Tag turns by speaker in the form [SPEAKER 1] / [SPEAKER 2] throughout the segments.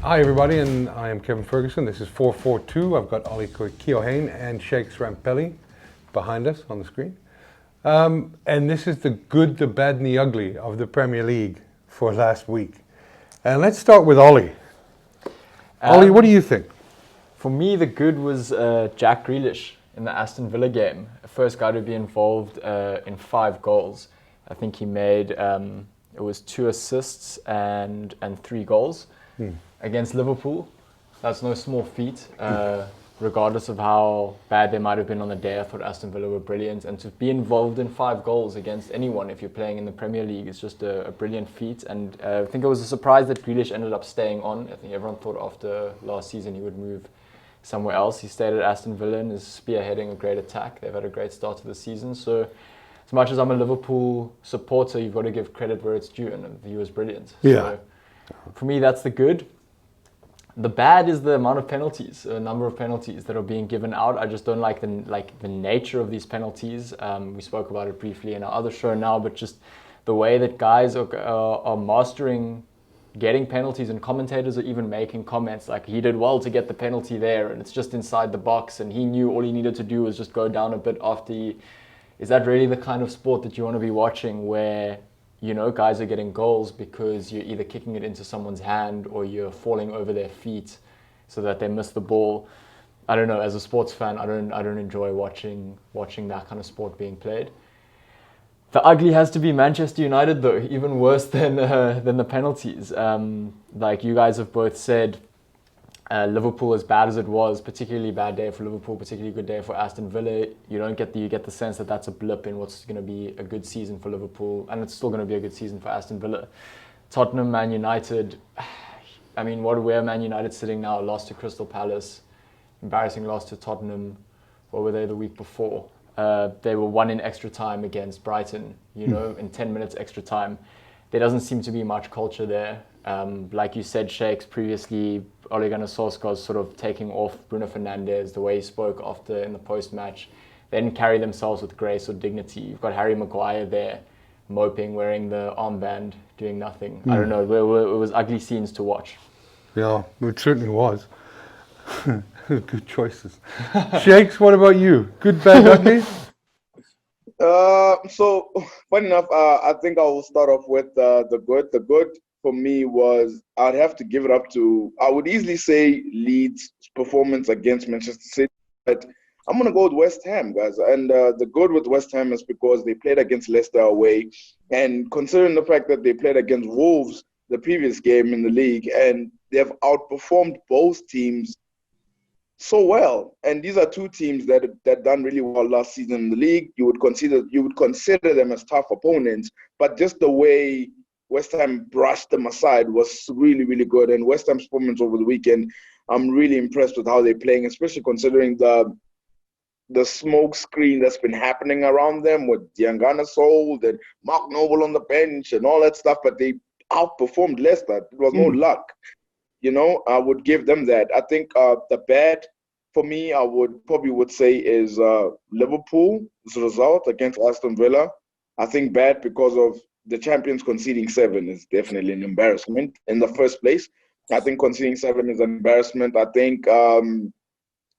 [SPEAKER 1] Hi everybody, and I am Kevin Ferguson. This is 442. I've got Ollie Keohane and Shakes Rampedi behind us on the screen. And this is the good, the bad, and the ugly of the Premier League for last week. And let's start with Ollie. Ollie, what do you think?
[SPEAKER 2] For me, the good was Jack Grealish in the Aston Villa game. The first guy to be involved in 5 goals. I think he made, it was 2 assists and 3 goals against Liverpool. That's no small feat. Regardless of how bad they might have been on the day, I thought Aston Villa were brilliant. And to be involved in 5 goals against anyone if you're playing in the Premier League is just a brilliant feat. And I think it was a surprise that Grealish ended up staying on. I think everyone thought after last season he would move somewhere else. He stayed at Aston Villa and is spearheading a great attack. They've had a great start to the season. So as much as I'm a Liverpool supporter, you've got to give credit where it's due, and he was brilliant.
[SPEAKER 1] Yeah.
[SPEAKER 2] So for me, that's the good. The bad is the amount of penalties, a number of penalties that are being given out. I just don't like the nature of these penalties. We spoke about it briefly in our other show now, but just the way that guys are mastering getting penalties, and commentators are even making comments like he did well to get the penalty there, and it's just inside the box, and he knew all he needed to do was just go down a bit after he... Is that really the kind of sport that you want to be watching, where guys are getting goals because you're either kicking it into someone's hand or you're falling over their feet so that they miss the ball? I don't know. As a sports fan, I don't enjoy watching that kind of sport being played. The ugly has to be Manchester United, though, even worse than the penalties. Like you guys have both said, Liverpool, as bad as it was, particularly bad day for Liverpool, particularly good day for Aston Villa. You get the sense that that's a blip in what's going to be a good season for Liverpool, and it's still going to be a good season for Aston Villa. Tottenham, Man United. I mean, where are Man United sitting now? Lost to Crystal Palace, embarrassing loss to Tottenham. What were they the week before? They were 1 in extra time against Brighton. In 10 minutes extra time. There doesn't seem to be much culture there. Like you said, Shakes, previously, Ole Gunnar Solskjaer's sort of taking off Bruno Fernandes, the way he spoke after in the post-match. They didn't carry themselves with grace or dignity. You've got Harry Maguire there, moping, wearing the armband, doing nothing. I don't know, it was ugly scenes to watch.
[SPEAKER 1] Yeah, it certainly was. Good choices. Shakes, what about you? Good, bad, ugly?
[SPEAKER 3] So, funny enough, I think I will start off with the good. The good for me was, I'd have to give it up to, I would easily say Leeds' performance against Manchester City, but I'm going to go with West Ham, guys. And the good with West Ham is because they played against Leicester away, and considering the fact that they played against Wolves the previous game in the league, and they've outperformed both teams so well. And these are 2 teams that done really well last season in the league. You would consider them as tough opponents, but just the way West Ham brushed them aside was really, really good. And West Ham's performance over the weekend, I'm really impressed with how they're playing, especially considering the smoke screen that's been happening around them with Diangana sold and Mark Noble on the bench and all that stuff. But they outperformed Leicester. It was no luck. I would give them that. I think the bad for me, I would probably say is Liverpool's result against Aston Villa. I think bad because of the champions conceding 7 is definitely an embarrassment in the first place. I think conceding 7 is an embarrassment. I think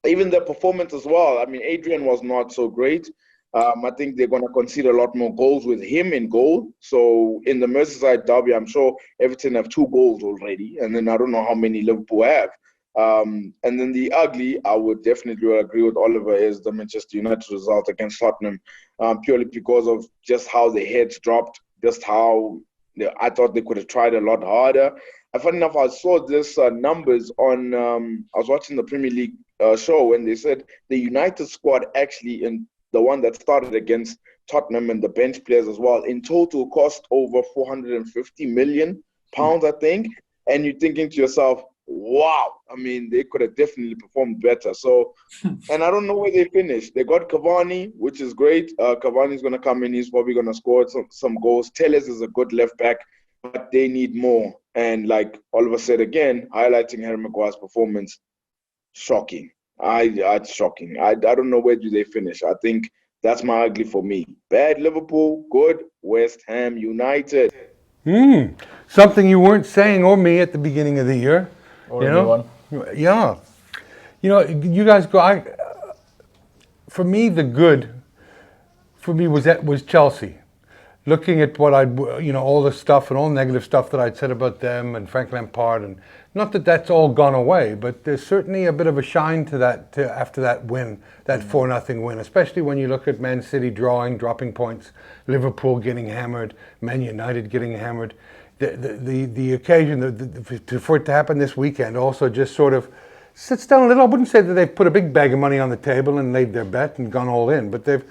[SPEAKER 3] even the performance as well. I mean, Adrian was not so great. I think they're going to concede a lot more goals with him in goal. So in the Merseyside derby, I'm sure Everton have 2 goals already. And then I don't know how many Liverpool have. And then the ugly, I would definitely agree with Oliver, is the Manchester United result against Tottenham, purely because of just how the heads dropped, just how I thought they could have tried a lot harder. And funny enough, I saw this numbers on, I was watching the Premier League show, and they said the United squad actually, in the one that started against Tottenham and the bench players as well, in total cost over £450 million, I think. And you're thinking to yourself, wow, I mean, they could have definitely performed better. So, and I don't know where they finished. They got Cavani, which is great. Cavani's going to come in. He's probably going to score some goals. Telles is a good left back, but they need more. And like Oliver said again, highlighting Harry Maguire's performance, shocking. It's shocking. I don't know where do they finish. I think that's my ugly for me. Bad Liverpool, good West Ham United.
[SPEAKER 1] Something you weren't saying or me at the beginning of the year.
[SPEAKER 2] Or
[SPEAKER 1] you
[SPEAKER 2] a
[SPEAKER 1] know?
[SPEAKER 2] new one.
[SPEAKER 1] Yeah. You guys go. For me, the good for me was Chelsea. Looking at what all the stuff and all negative stuff that I'd said about them and Frank Lampard, and not that that's all gone away, but there's certainly a bit of a shine to that after that win, that 4-0 win, especially when you look at Man City dropping points, Liverpool getting hammered, Man United getting hammered. The occasion for it to happen this weekend also just sort of sits down a little. I wouldn't say that they've put a big bag of money on the table and laid their bet and gone all in, but they've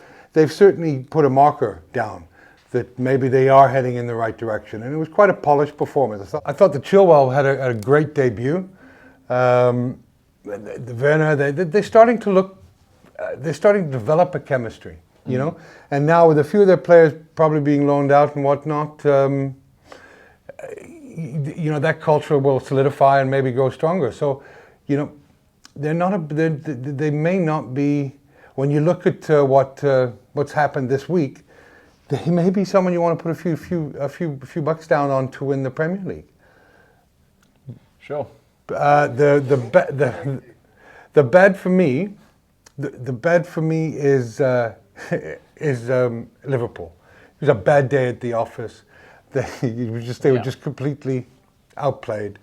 [SPEAKER 1] certainly put a marker down that maybe they are heading in the right direction. And it was quite a polished performance. I thought the Chilwell had a great debut. The Werner, they're starting to look, they're starting to develop a chemistry, you know? And now with a few of their players probably being loaned out and whatnot, that culture will solidify and maybe grow stronger. So, they may not be, when you look at what's happened this week, they may be someone you want to put a few bucks down on to win the Premier League.
[SPEAKER 2] Sure.
[SPEAKER 1] The bad for me, the bad for me is Liverpool. It was a bad day at the office. They were just completely outplayed.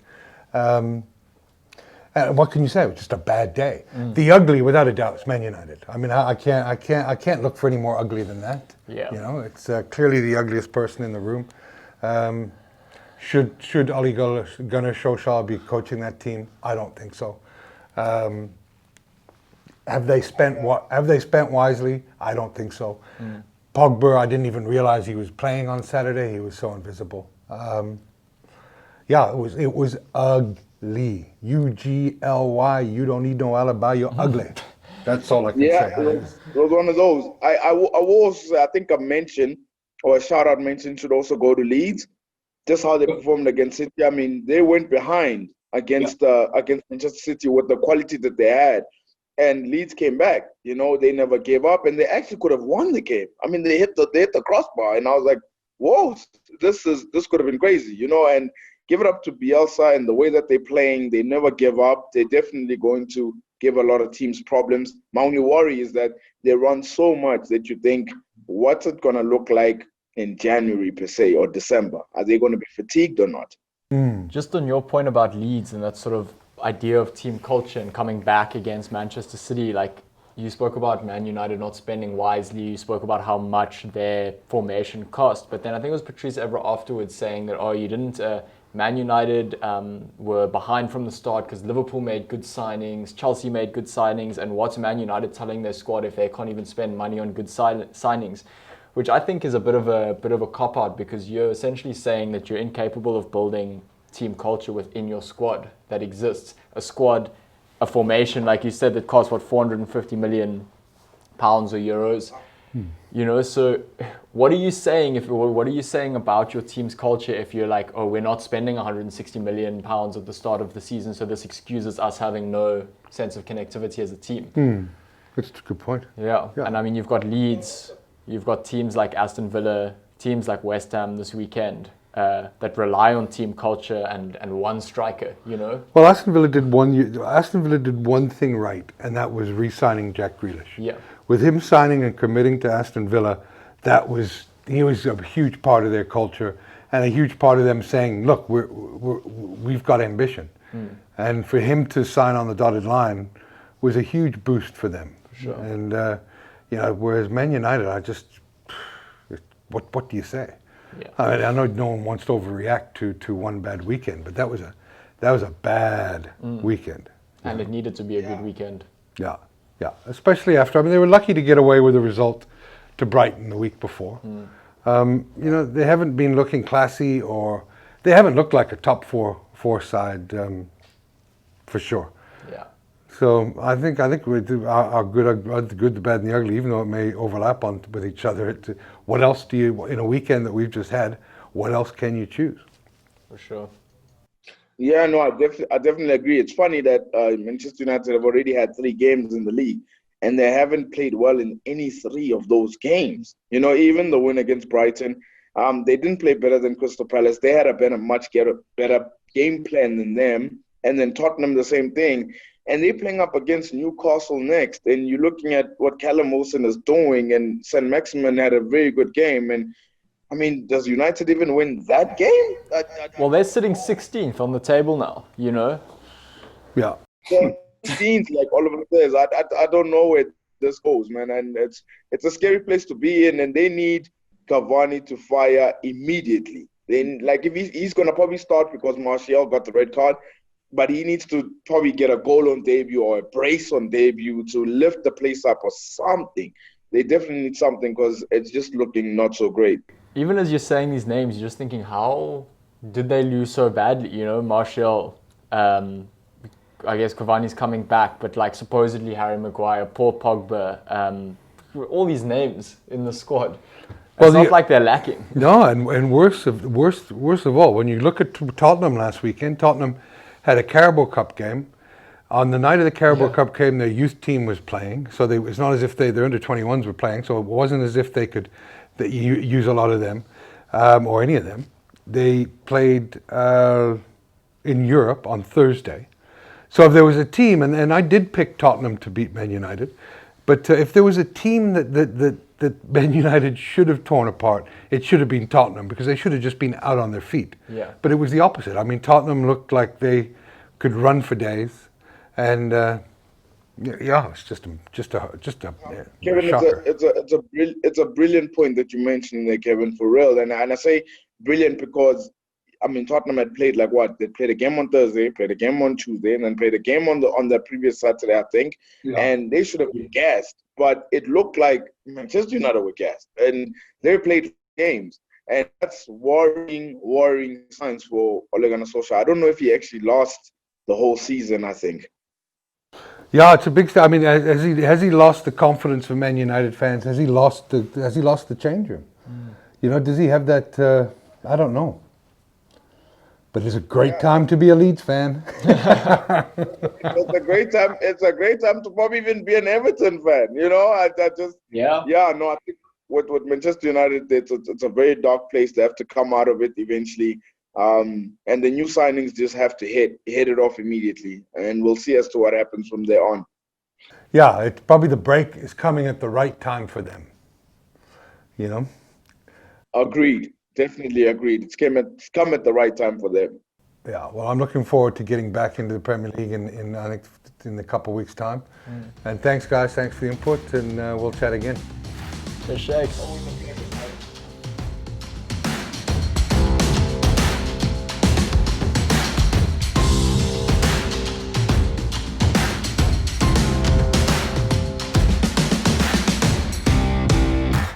[SPEAKER 1] And what can you say? It was just a bad day. The ugly, without a doubt, is Man United. I mean, I can't look for any more ugly than that.
[SPEAKER 2] Yeah.
[SPEAKER 1] It's clearly the ugliest person in the room. Should Ole Gunnar Solskjaer be coaching that team? I don't think so. Have they spent wisely? I don't think so. Pogba, I didn't even realize he was playing on Saturday. He was so invisible. It was ugly. UGLY. You don't need no alibi. You're ugly. That's all I can say.
[SPEAKER 3] Yeah, it was one of those. I will also say, I think a mention or a shout out mention should also go to Leeds. Just how they performed against City. I mean, they went behind against Manchester City with the quality that they had, and Leeds came back. They never gave up, and they actually could have won the game. I mean, they hit the crossbar, and I was like, whoa, this could have been crazy, and give it up to Bielsa and the way that they're playing. They never give up. They're definitely going to give a lot of teams problems. My only worry is that they run so much that you think, what's it going to look like in January per se or December? Are they going to be fatigued or not?
[SPEAKER 2] Just on your point about Leeds and that sort of idea of team culture and coming back against Manchester City, like you spoke about Man United not spending wisely, you spoke about how much their formation cost, but then I think it was Patrice Evra afterwards saying that, you didn't... Man United were behind from the start because Liverpool made good signings, Chelsea made good signings, and what's Man United telling their squad if they can't even spend money on good signings? Which I think is a bit of a cop-out, because you're essentially saying that you're incapable of building team culture within your squad that exists. A formation, like you said, that costs, 450 million pounds or euros. So what are you saying about your team's culture if you're like, we're not spending 160 million pounds at the start of the season, so this excuses us having no sense of connectivity as a team?
[SPEAKER 1] That's a good point.
[SPEAKER 2] Yeah. And I mean, you've got Leeds, you've got teams like Aston Villa, teams like West Ham this weekend that rely on team culture and one striker,
[SPEAKER 1] Well, Aston Villa did one thing right, and that was re-signing Jack Grealish.
[SPEAKER 2] Yeah.
[SPEAKER 1] With him signing and committing to Aston Villa, he was a huge part of their culture and a huge part of them saying, look, we've got ambition. And for him to sign on the dotted line was a huge boost for them.
[SPEAKER 2] For sure.
[SPEAKER 1] And, whereas Man United, what do you say?
[SPEAKER 2] Yeah.
[SPEAKER 1] I mean, I know no one wants to overreact to one bad weekend, but that was a bad weekend.
[SPEAKER 2] And it needed to be a good weekend.
[SPEAKER 1] Yeah. Yeah, especially after, they were lucky to get away with a result to Brighton the week before. They haven't been looking classy, or they haven't looked like a top four side for sure.
[SPEAKER 2] Yeah.
[SPEAKER 1] So I think we do our good, the bad, and the ugly, even though it may overlap with each other. What else do you, in a weekend that we've just had, what else can you choose?
[SPEAKER 2] For sure.
[SPEAKER 3] Yeah, no, I definitely agree. It's funny that Manchester United have already had 3 games in the league, and they haven't played well in any 3 of those games. Even the win against Brighton, they didn't play better than Crystal Palace. They had a much better game plan than them. and then Tottenham the same thing. And they're playing up against Newcastle next. And you're looking at what Callum Wilson is doing, and St. Maximin had a very good game. And I mean, does United even win that game?
[SPEAKER 2] Well, they're sitting 16th on the table now, you know?
[SPEAKER 1] Yeah.
[SPEAKER 3] Scenes like Oliver says, I don't know where this goes, man. And it's a scary place to be in, and they need Cavani to fire immediately. Then, like, if he's going to probably start because Martial got the red card, but he needs to probably get a goal on debut or a brace on debut to lift the place up or something. They definitely need something because it's just looking not so great.
[SPEAKER 2] Even as you're saying these names, you're just thinking, how did they lose so badly? You know, Martial, I guess Cavani's coming back, but like supposedly Harry Maguire, Paul Pogba, all these names in the squad. It's not like they're lacking.
[SPEAKER 1] No, and worst of all, when you look at Tottenham last weekend, Tottenham had a Carabao Cup game. On the night of the Carabao Cup game, their youth team was playing, so it's not as if their under-21s were playing, so it wasn't as if they could use a lot of them, or any of them. They played in Europe on Thursday. So if there was a team, and I did pick Tottenham to beat Man United, but if there was a team that Man United should have torn apart, it should have been Tottenham, because they should have just been out on their feet.
[SPEAKER 2] Yeah.
[SPEAKER 1] But it was the opposite. I mean, Tottenham looked like they could run for days, and it's just a
[SPEAKER 3] Kevin,
[SPEAKER 1] shocker.
[SPEAKER 3] it's a brilliant point that you mentioned there, Kevin, for real. And I say brilliant because, I mean, Tottenham had played like what? They played a game on Thursday, played a game on Tuesday, and then played a game on the previous Saturday, I think. Yeah. And they should have been gassed. But it looked like Manchester United were gassed. And they played games. And that's worrying signs for Ole Gunnar Solskjaer. I don't know if he actually lost the whole season, I think.
[SPEAKER 1] Yeah, it's a big step. I mean, has he lost the confidence of Man United fans? Has he lost the change room? You know, does he have that? I don't know. But it's a great time to be a Leeds fan.
[SPEAKER 3] It's a great time. It's a great time to probably even be an Everton fan. You know, I think with Manchester United, it's a very dark place. They have to come out of it eventually. And the new signings just have to hit it off immediately, and we'll see as to what happens from there on.
[SPEAKER 1] Yeah, it's probably the break is coming at the right time for them. You know.
[SPEAKER 3] Agreed. Definitely agreed. It's come at the right time for them.
[SPEAKER 1] Yeah. Well, I'm looking forward to getting back into the Premier League in I think in a couple of weeks' time. And thanks, guys. Thanks for the input, and we'll chat again.
[SPEAKER 2] Cheers, Shakes.